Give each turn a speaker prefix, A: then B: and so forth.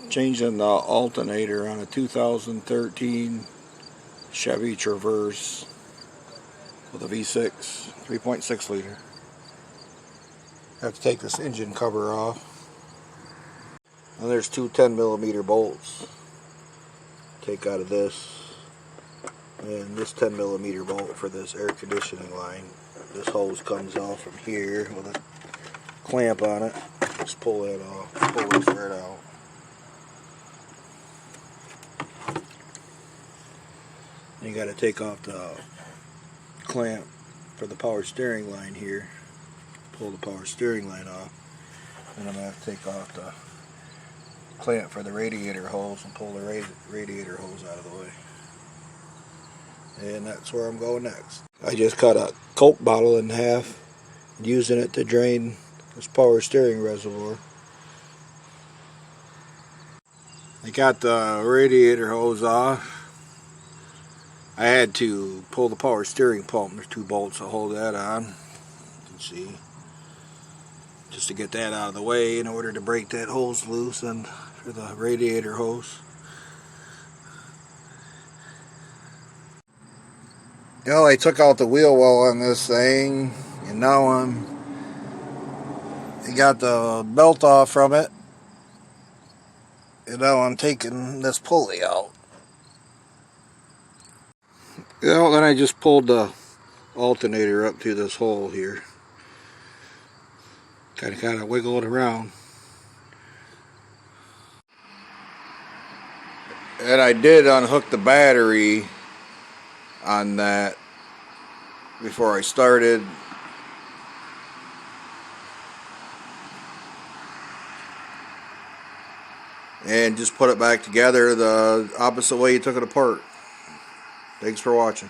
A: Changing the alternator on a 2013 Chevy Traverse with a V6 3.6 liter. Have to take this engine cover off. And there's two 10mm bolts. Take out of this. And this 10mm bolt for this air conditioning line. This hose comes off from here with a clamp on it. Just pull that off. Pull this right out. You got to take off the clamp for the power steering line here. Pull the power steering line off. And I'm going to have to take off the clamp for the radiator hose and pull the radiator hose out of the way. And that's where I'm going next. I just cut a Coke bottle in half, using it to drain this power steering reservoir. I got the radiator hose off. I had to pull the power steering pump. There's two bolts to hold that on. You can see. Just to get that out of the way in order to break that hose loose and for the radiator hose. Well, I took out the wheel well on this thing, and now I got the belt off from it, and now I'm taking this pulley out. Well, then I just pulled the alternator up through this hole here. Kind of wiggle it around. And I did unhook the battery on that before I started. And just put it back together the opposite way you took it apart. Thanks for watching.